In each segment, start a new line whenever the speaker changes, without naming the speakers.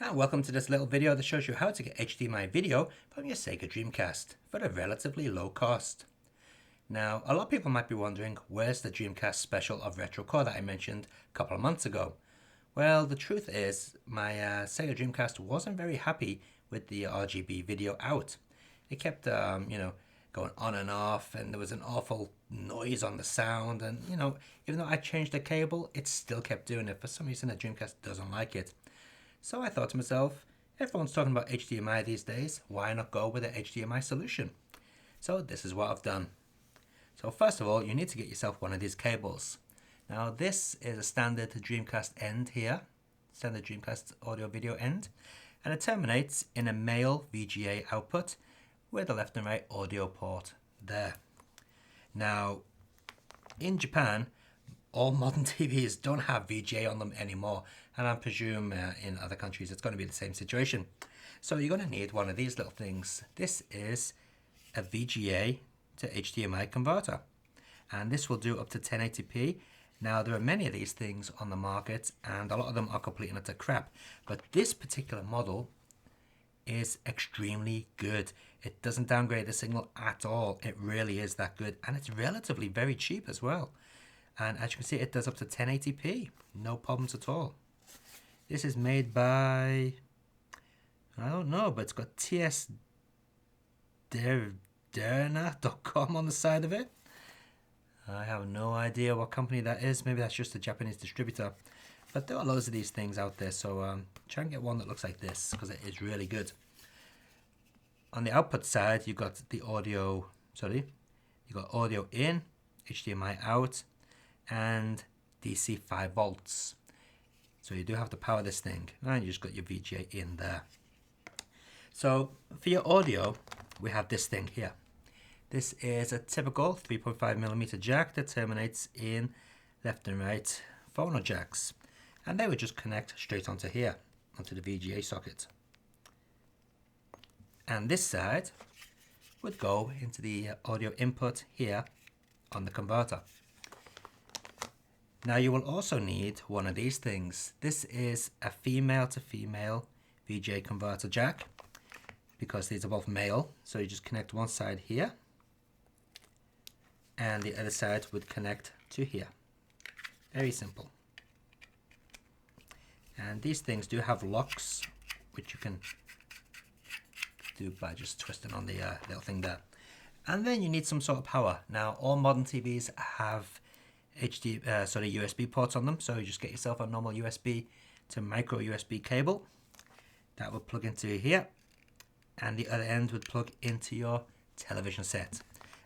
And welcome to this little video that shows you how to get HDMI video from your Sega Dreamcast for a relatively low cost. Now, a lot of people might be wondering, where's the Dreamcast special of RetroCore that I mentioned a couple of months ago? Well, the truth is, my Sega Dreamcast wasn't very happy with the RGB video out. It kept, going on and off, and there was an awful noise on the sound, and, even though I changed the cable, it still kept doing it. For some reason, the Dreamcast doesn't like it. So I thought to myself, everyone's talking about HDMI these days, why not go with an HDMI solution? So this is what I've done. So first of all, you need to get yourself one of these cables. Now this is a standard Dreamcast end here, standard Dreamcast audio video end, and it terminates in a male VGA output with a left and right audio port there. Now, in Japan, all modern TVs don't have VGA on them anymore, and I presume in other countries it's going to be the same situation. So you're going to need one of these little things. This is a VGA to HDMI converter, and this will do up to 1080p. Now there are many of these things on the market, and a lot of them are complete and utter crap, but this particular model is extremely good. It doesn't downgrade the signal at all. It really is that good, and it's relatively very cheap as well. And as you can see, it does up to 1080p, no problems at all. This is made by, I don't know, but it's got tsderna.com on the side of it. I have no idea what company that is. Maybe that's just a Japanese distributor. But there are loads of these things out there, so try and get one that looks like this, because it is really good. On the output side, you've got the audio, you've got audio in, HDMI out, and DC 5 volts. So you do have to power this thing, and you just got your VGA in there. So for your audio, we have this thing here. This is a typical 3.5mm jack that terminates in left and right phono jacks, and they would just connect straight onto here, onto the VGA socket. And this side would go into the audio input here on the converter. Now you will also need one of these things. This is a female to female VGA converter jack, because these are both male. So you just connect one side here, and the other side would connect to here. Very simple. And these things do have locks, which you can do by just twisting on the little thing there. And then you need some sort of power. Now all modern TVs have USB ports on them, so you just get yourself a normal USB to micro USB cable that would plug into here, and the other end would plug into your television set.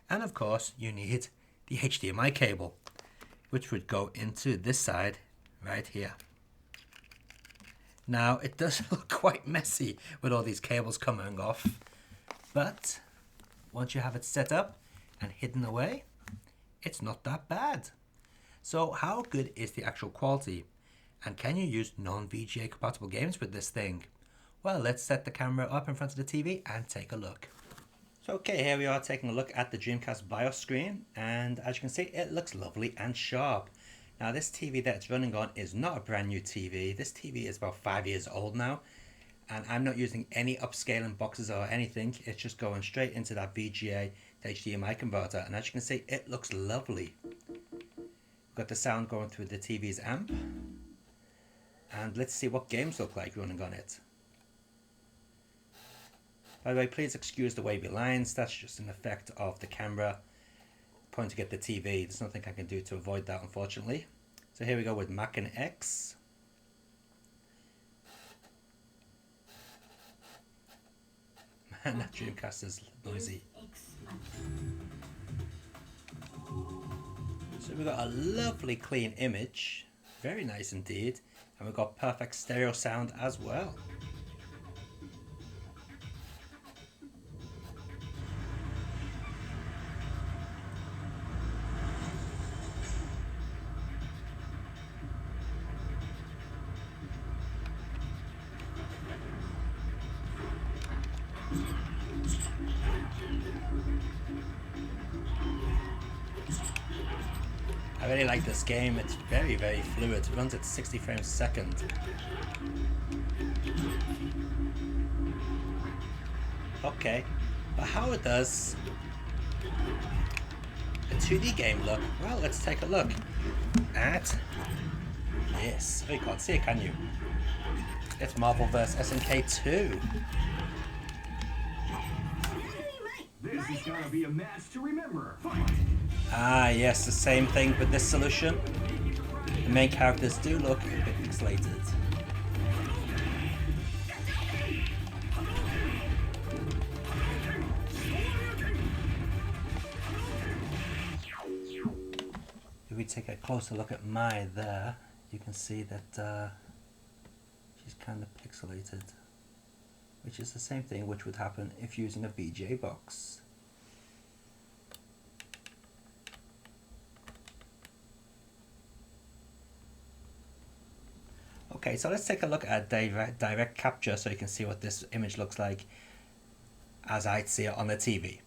And of course you need the HDMI cable, which would go into this side right here. Now it does look quite messy with all these cables coming off, but once you have it set up and hidden away, it's not that bad. So how good is the actual quality? And can you use non-VGA compatible games with this thing? Well, let's set the camera up in front of the TV and take a look. So okay, here we are taking a look at the Dreamcast BIOS screen, and as you can see, it looks lovely and sharp. Now this TV that it's running on is not a brand new TV. This TV is about 5 years old now, and I'm not using any upscaling boxes or anything. It's just going straight into that VGA to HDMI converter, and as you can see, it looks lovely. Got the sound going through the TV's amp, and let's see what games look like running on it. By the way, please excuse the wavy lines. That's just an effect of the camera pointing at the TV. There's nothing I can do to avoid that, unfortunately. So here we go with Mac and X. Man, that Dreamcast is noisy. So we've got a lovely clean image, very nice indeed, and we've got perfect stereo sound as well. I I really like this game. It's very, very fluid. It runs at 60 frames a second. Okay, but how does a 2D game look? Well, let's take a look at this. Oh, you can't see it, can you? It's Marvel vs. SNK 2.
This is gonna be a match to remember.
Ah, yes, the same thing with this solution. The main characters do look a bit pixelated. If we take a closer look at Mai there, you can see that she's kind of pixelated, which is the same thing which would happen if using a VGA box. Okay, so let's take a look at direct capture so you can see what this image looks like as I'd see it on the TV.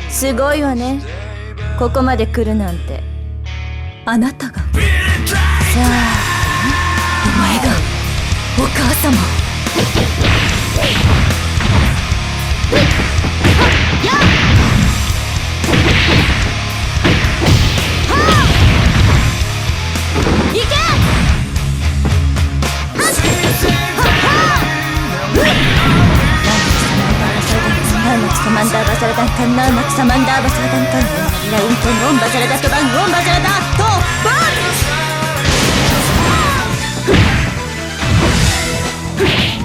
すごいわね、ここまで来るなんて。あなたが、さあ、お前がお母様。行け！サマンダーバサラダンカンナーマクサマンダーバサラダンカンラウントンオンバサラダトバンオンバサラダトバン